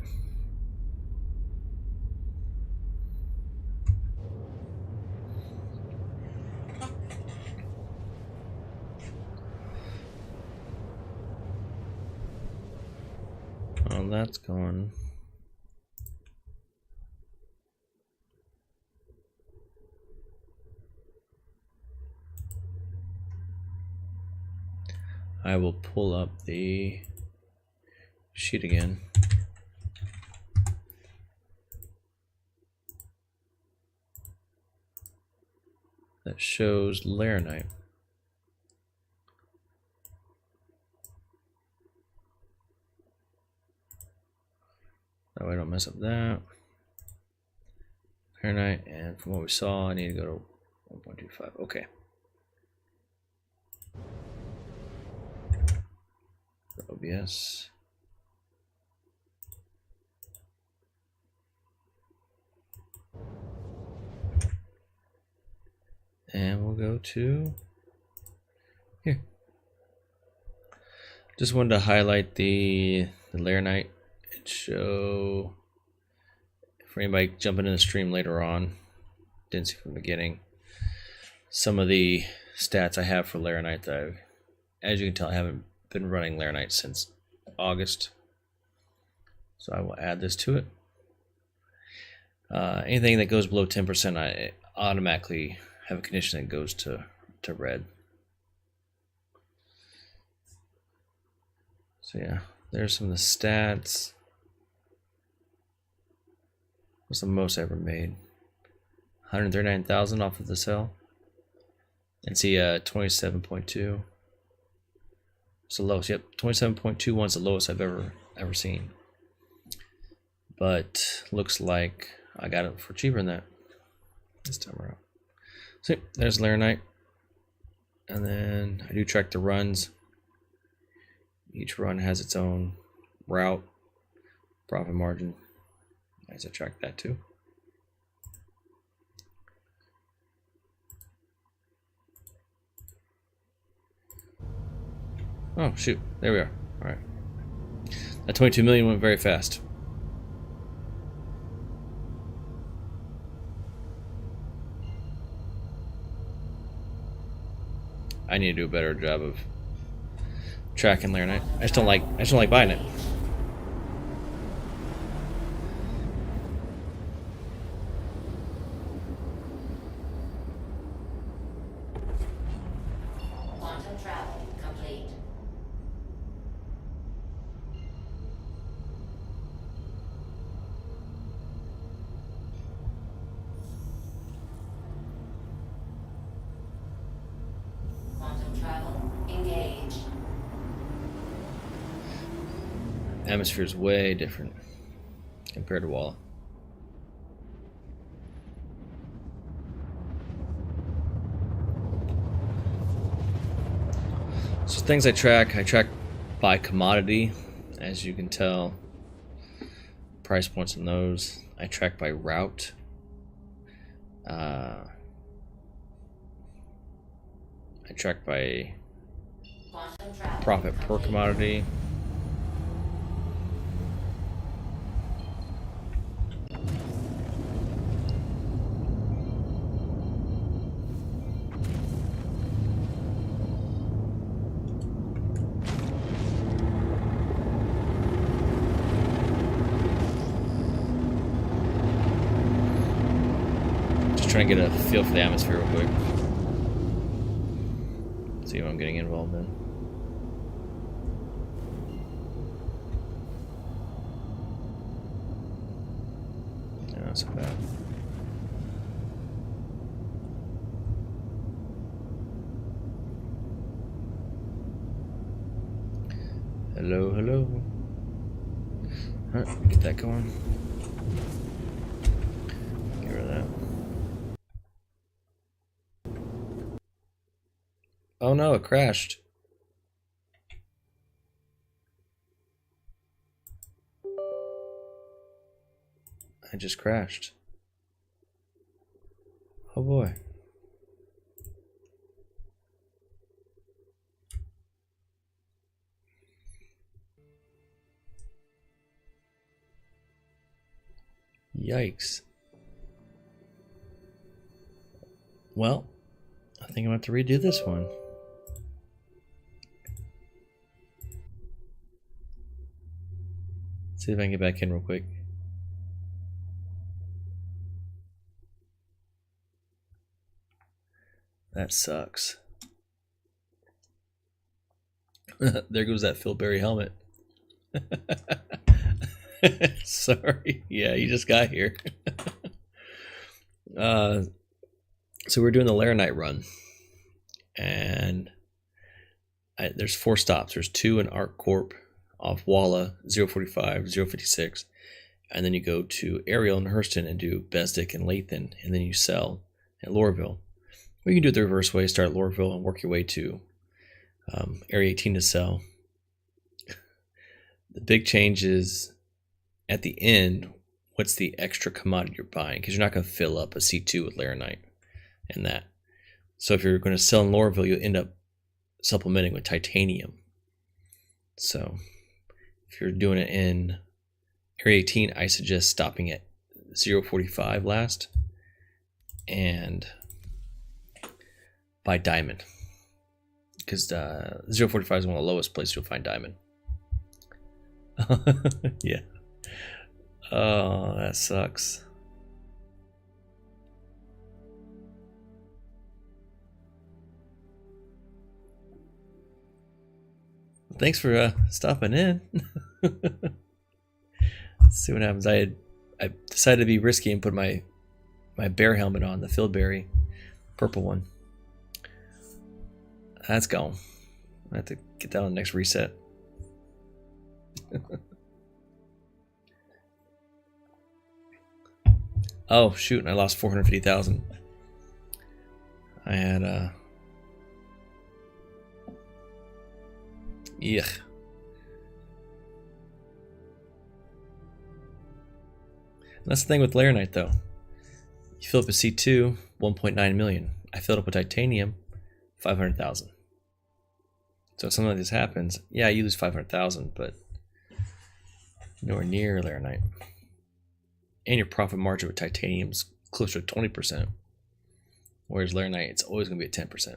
Oh, that's gone. I will pull up the sheet again. That shows Laranite. That way I don't mess up that. Laranite, and from what we saw, I need to go to 1.25. Okay. OBS. And we'll go to here. Just wanted to highlight the Laranite and show for anybody jumping in the stream later on, didn't see from the beginning, some of the stats I have for Laranite that as you can tell, I haven't been running Laranite since August. So I will add this to it. Anything that goes below 10%, I automatically have a condition that goes to red. So yeah, there's some of the stats. What's the most I ever made? 139,000 off of the sell. And see 27.2. It's the lowest. Yep, 27.21 is the lowest I've ever seen. But looks like I got it for cheaper than that this time around. So there's Laranite. And then I do track the runs. Each run has its own route, profit margin. Nice, I track that too. Oh shoot, there we are. All right, that 22 million went very fast. I need to do a better job of tracking Laranite. I just don't like buying it. Quantum travel complete. Quantum travel engaged. Atmosphere is way different compared to Walla. So things I track by commodity, as you can tell. Price points on those. I track by route. I track by Quantum travel profit per complete. commodity. Just trying to get a feel for the atmosphere real quick. See what I'm getting involved in. No, not so bad. Hello, hello. Alright, get that going. Get rid of that. Oh no, it crashed. I just crashed. Oh boy. Yikes. Well, I think I'm going to have to redo this one. See if I can get back in real quick. That sucks. There goes that Phil Berry helmet. Sorry. Yeah, you just got here. So we're doing the Laranite run. And there's 4 stops. There's 2 in Arc Corp off Walla, 045, 056. And then you go to Ariel and Hurston and do Besdick and Lathan. And then you sell at Lorville. Or you can do it the reverse way, start at Lorville and work your way to Area 18 to sell. The big change is at the end, what's the extra commodity you're buying? Because you're not going to fill up a C2 with Laranite and that. So if you're going to sell in Lorville, you'll end up supplementing with titanium. So if you're doing it in Area 18, I suggest stopping at 045 last and buy diamond. Because 045 is one of the lowest places you'll find diamond. Yeah. Oh, that sucks. Thanks for stopping in. Let's see what happens. I decided to be risky and put my bear helmet on, the Philberry purple one. That's gone. I have to get that on the next reset. Oh shoot! And I lost 450,000. I had yuck. That's the thing with Laranite, though. You fill up a C2, 1.9 million. I filled up with titanium, 500,000. So if something like this happens, yeah, you lose 500,000, but nowhere near Laranite. And your profit margin with titanium is closer to 20%, whereas Laranite, it's always going to be at 10%.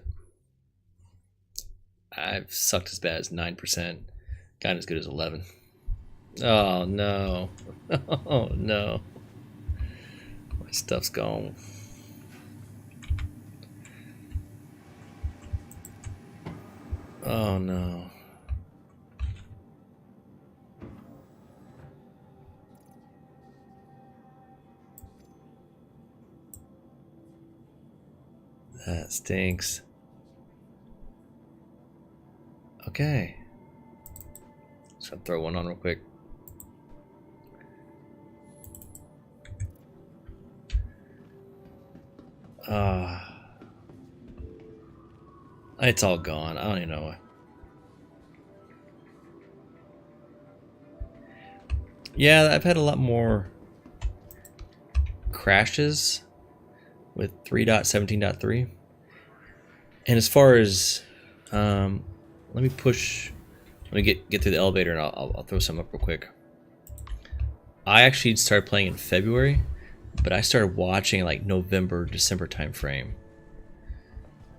I've sucked as bad as 9%, gotten as good as 11. Oh no! Oh no! My stuff's gone. Oh no. That stinks. Okay. Just gonna throw one on real quick. It's all gone. I don't even know. Yeah, I've had a lot more crashes with 3.17.3. And as far as let me get through the elevator and I'll throw some up real quick. I actually started playing in February, but I started watching like November, December time frame.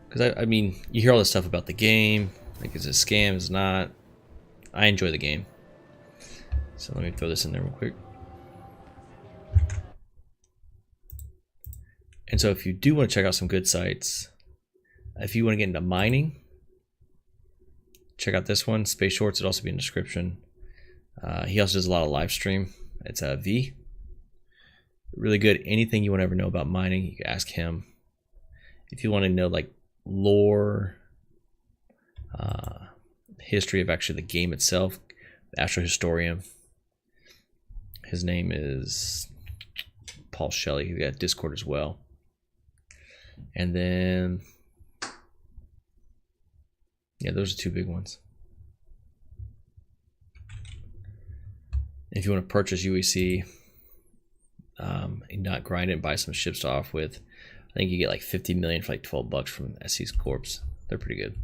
Because I mean, you hear all this stuff about the game, like is it a scam, is it not? I enjoy the game. So let me throw this in there real quick. And so if you do want to check out some good sites, if you want to get into mining, check out this one, Space Shorts. It'll also be in the description. He also does a lot of live stream. It's a V. Really good. Anything you want to ever know about mining, you can ask him. If you want to know like lore, history of actually the game itself, the Astro Historian. His name is Paul Shelley. He's got Discord as well. And then, yeah, those are two big ones. If you want to purchase UEC and not grind it and buy some ships off with, I think you get like 50 million for like 12 bucks from SC's Corps. They're pretty good.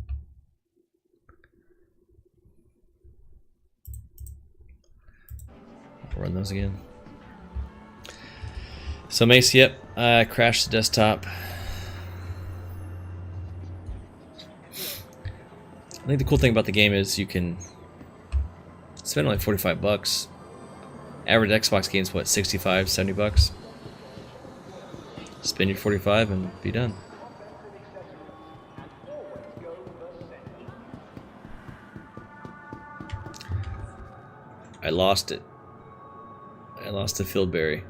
I'll run those again. So Mace, yep, I crashed the desktop. I think the cool thing about the game is you can spend only 45 bucks. Average Xbox game's what, 65, 70 bucks? Spend your 45 and be done. I lost it. I lost the Fieldberry.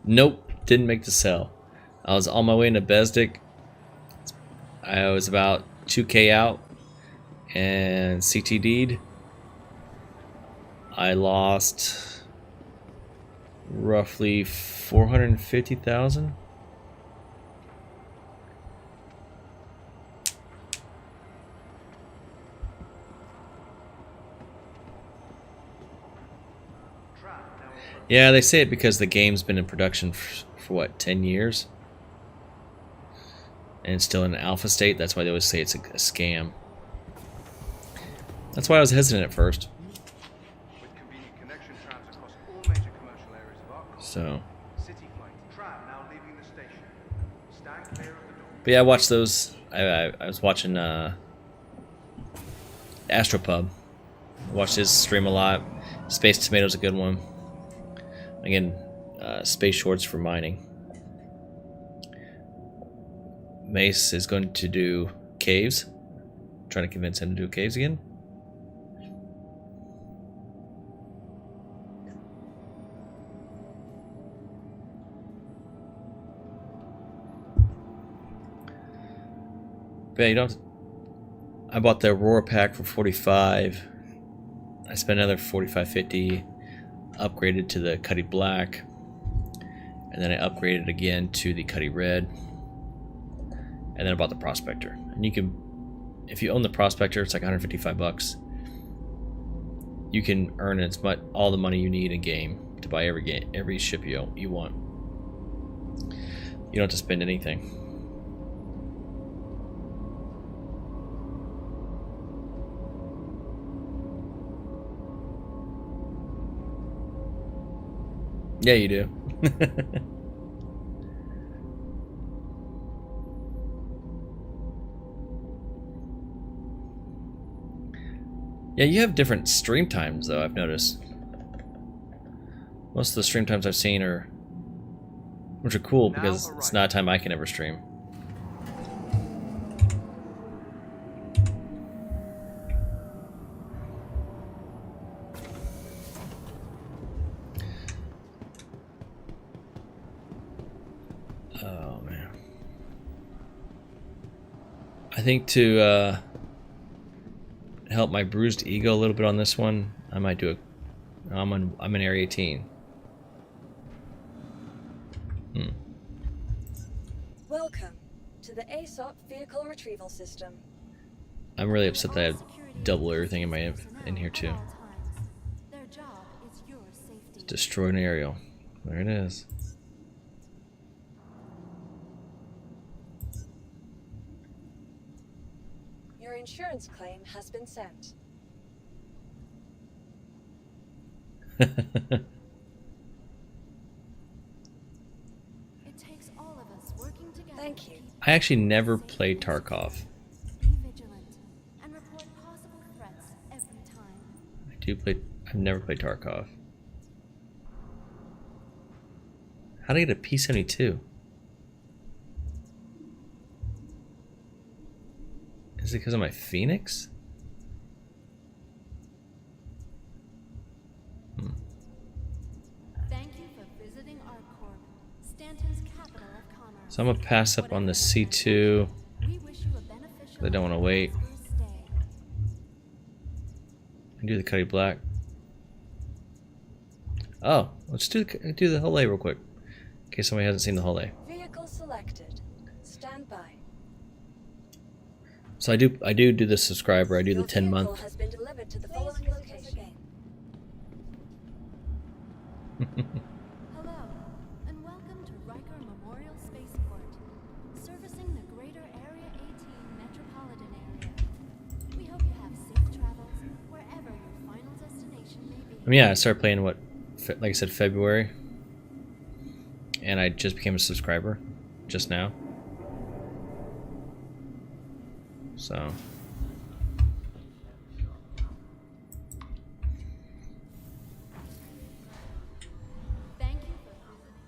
Nope, didn't make the sell. I was on my way into Besdick. I was about 2K out and CTD'd. I lost roughly 450,000. Yeah, they say it because the game's been in production for what, 10 years? And it's still in an alpha state. That's why they always say it's a scam. That's why I was hesitant at first. With convenient connection trams across all major commercial areas of our core. So. City flight. Tram now leaving the station. Stand clear of the door. But yeah, I watched those. I was watching Astropub. I watched his stream a lot. Space Tomato's a good one. Again, Space Shorts for mining. Mace is going to do caves. Trying to convince him to do caves again. But yeah, you don't. I bought the Aurora pack for 45. I spent another 45.50. Upgraded to the Cuddy Black, and then I upgraded again to the Cuddy Red, and then I bought the Prospector. And you can, if you own the Prospector, it's like 155 bucks. You can earn as much all the money you need in game to buy every ship you want. You don't have to spend anything. Yeah, you do. Yeah, you have different stream times, though, I've noticed. Most of the stream times I've seen are... which are cool, because it's not a time I can ever stream. Oh, man. I think to help my bruised ego a little bit on this one, I might do a... I'm in Area 18. Welcome to the ASOP Vehicle Retrieval System. I'm really upset that I have double everything in my in here too. Their job is your safety. Destroy an aerial. There it is. Your insurance claim has been sent. It takes all of us working together. Thank you. I actually never played Tarkov. Be vigilant and report possible threats every time. I've never played Tarkov. How did I get a P-72? Is it because of my Phoenix? Thank you for visiting ArcCorp, Stanton's capital of commerce. So I'm gonna pass up on the C2. We wish you a beneficial I don't want to wait. prosperous stay. And do the Cuddy Black. Oh, let's do the Hull real quick, in case somebody hasn't seen the Hull. Vehicle selected. Stand by. So I do the subscriber. I do the Your 10 vehicle month. has been delivered to the following location. Hello, and welcome to Riker Memorial Spaceport, servicing the greater Area 18 metropolitan area. We hope you have safe travels wherever your final destination may be. I mean, yeah, I started playing like I said, February, and I just became a subscriber just now. So. Thank you for visiting.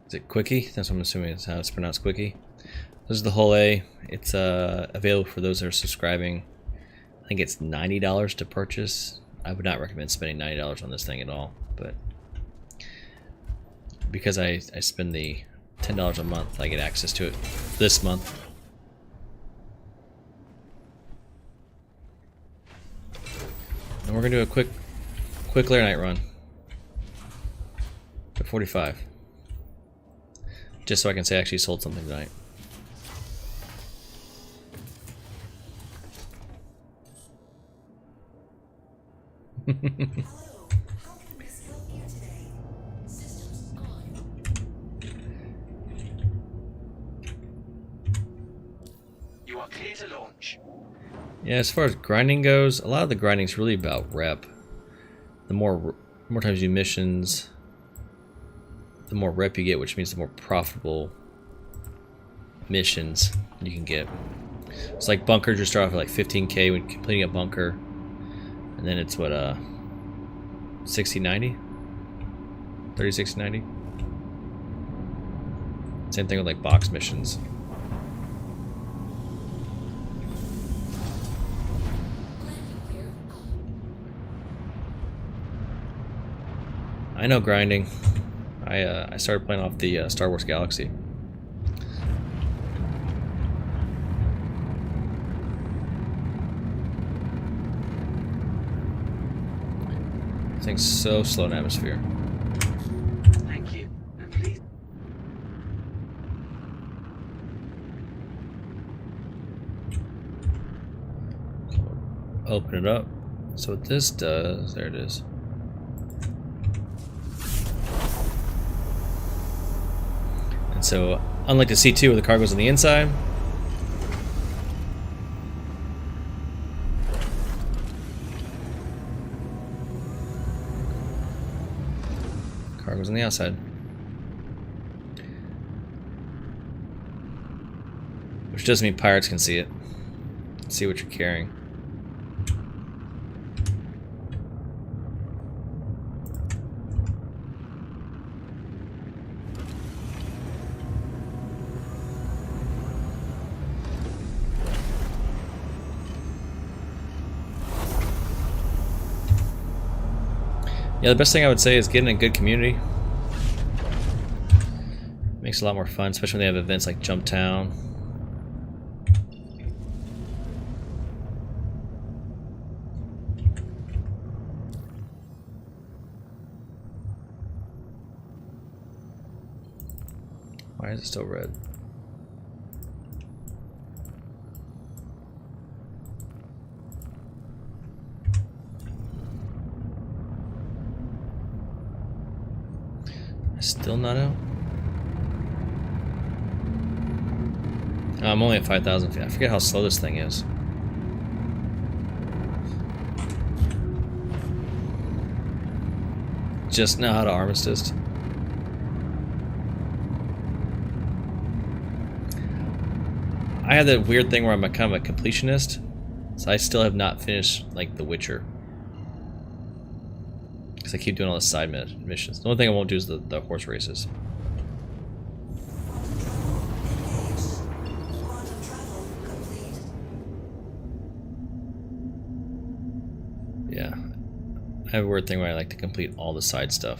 Is it Quickie? That's what I'm assuming is how it's pronounced, Quickie. This is the Hull A. It's available for those that are subscribing. I think it's $90 to purchase. I would not recommend spending $90 on this thing at all, but because I spend the $10 a month, I get access to it this month. And we're gonna do a quick Laranite run to 45. Just so I can say I actually sold something tonight. You are clear to launch. Yeah, as far as grinding goes, a lot of the grinding is really about rep. The more times you do missions, the more rep you get, which means the more profitable missions you can get. It's like bunkers, you start off at like 15k when completing a bunker, and then it's what 60, 90, 30, 60, 90. Same thing with like box missions. I know grinding. I started playing off the Star Wars Galaxy. Thing's so slow in atmosphere. Thank you. And please. Open it up. So what this does, there it is. And so, unlike the C2 where the cargo's on the inside, cargo's on the outside. Which doesn't mean pirates can see it. See what you're carrying. Yeah, the best thing I would say is getting a good community. Makes it a lot more fun, especially when they have events like Jump Town. Why is it still red? Still not out? I'm only at 5,000 feet. I forget how slow this thing is. Just now out of Armistice. I have that weird thing where I'm kind of a completionist, so I still have not finished like The Witcher. I keep doing all the side missions. The only thing I won't do is the horse races. Yeah. I have a weird thing where I like to complete all the side stuff.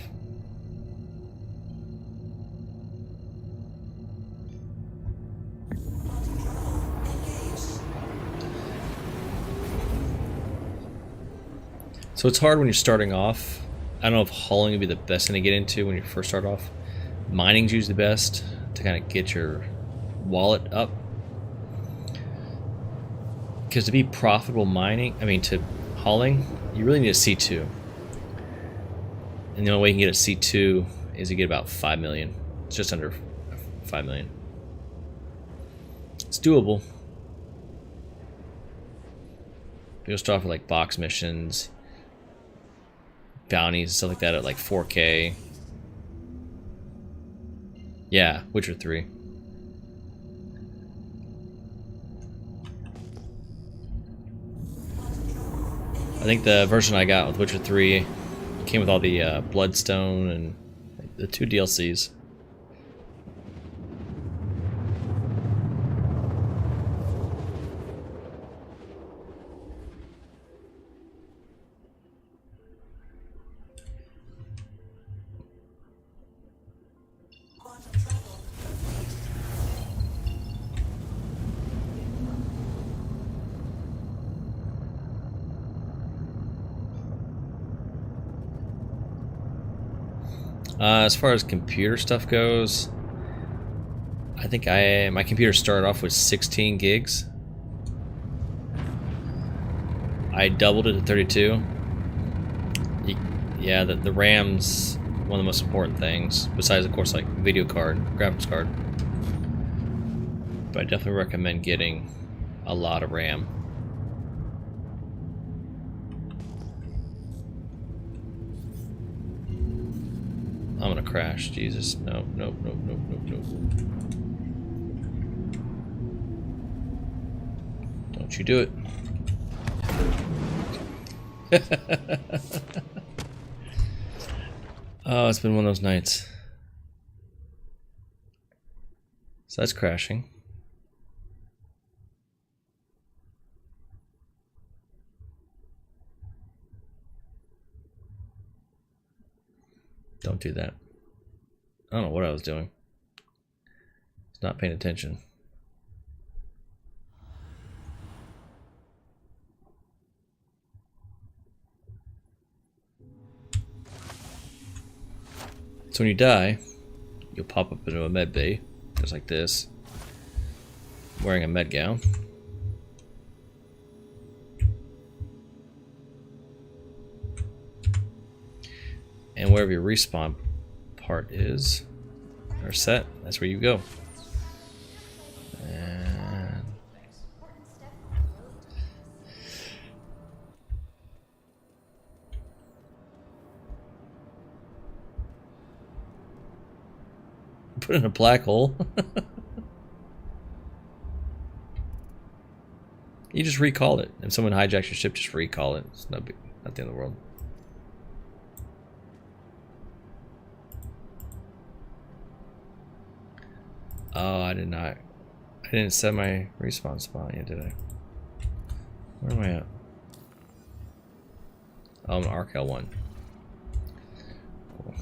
So it's hard when you're starting off. I don't know if hauling would be the best thing to get into when you first start off. Mining's usually the best to kind of get your wallet up. Because to be profitable to hauling, you really need a C2. And the only way you can get a C2 is you get about 5 million. It's just under 5 million. It's doable. You'll start off with like box missions, bounties and stuff like that at like 4K. Yeah, Witcher 3. I think the version I got with Witcher 3 came with all the Bloodstone and the 2 DLCs. As far as computer stuff goes, I think my computer started off with 16 gigs. I doubled it to 32. Yeah, the RAM's one of the most important things, besides of course like video card, graphics card. But I definitely recommend getting a lot of RAM. I'm gonna crash, Jesus. No, no, no, no, no, no, no. Don't you do it. Oh, it's been one of those nights. So that's crashing. Don't do that. I don't know what I was doing. I was not paying attention. So when you die, you'll pop up into a med bay, just like this, wearing a med gown. And wherever your respawn part is, or set, that's where you go. And put in a black hole. You just recall it. If someone hijacks your ship, just recall it. It's not the end of the world. Oh, I didn't set my respawn spot yet, did I? Where am I at? Oh, I'm Arc L1. Cool.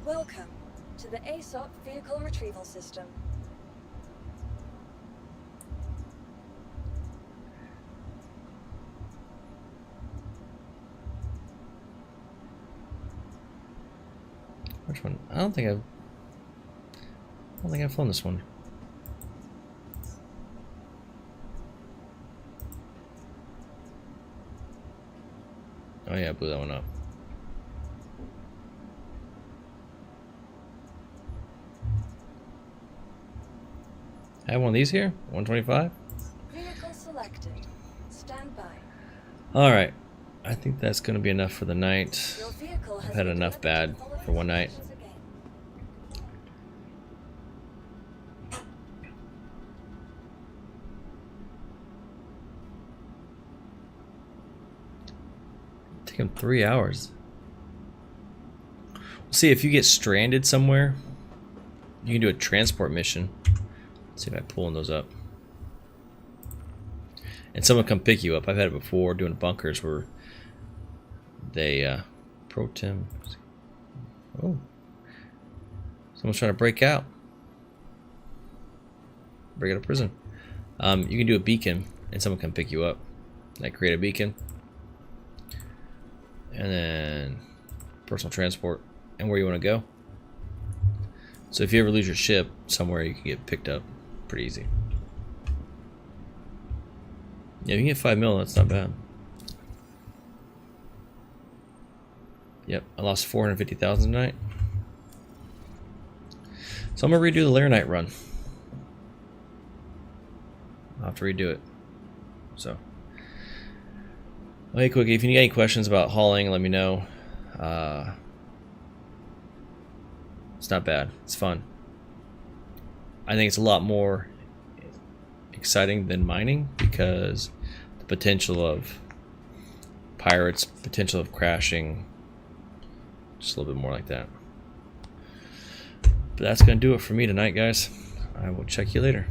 Welcome to the ASOP Vehicle Retrieval System. Which one? I don't think I've flown this one. Oh yeah, I blew that one up. I have one of these here? 125? Vehicle selected. Stand by. Alright. I think that's going to be enough for the night. Your vehicle has I've had been enough delivered bad to follow for one night. instructions again. Take him 3 hours. See, if you get stranded somewhere, you can do a transport mission. Let's see if I'm pulling those up. And someone come pick you up. I've had it before doing bunkers where they pro Tim. Oh, someone's trying to break out. Break out of prison. You can do a beacon and someone can pick you up. Like create a beacon. And then personal transport and where you want to go. So if you ever lose your ship somewhere, you can get picked up pretty easy. Yeah, you can get 5 mil, that's not bad. Yep, I lost 450,000 tonight. So I'm gonna redo the Laranite run. I'll have to redo it. So, well, hey, Quickie, if you need any questions about hauling, let me know. It's not bad. It's fun. I think it's a lot more exciting than mining because the potential of pirates, potential of crashing, just a little bit more like that. But that's going to do it for me tonight, guys. I will check you later.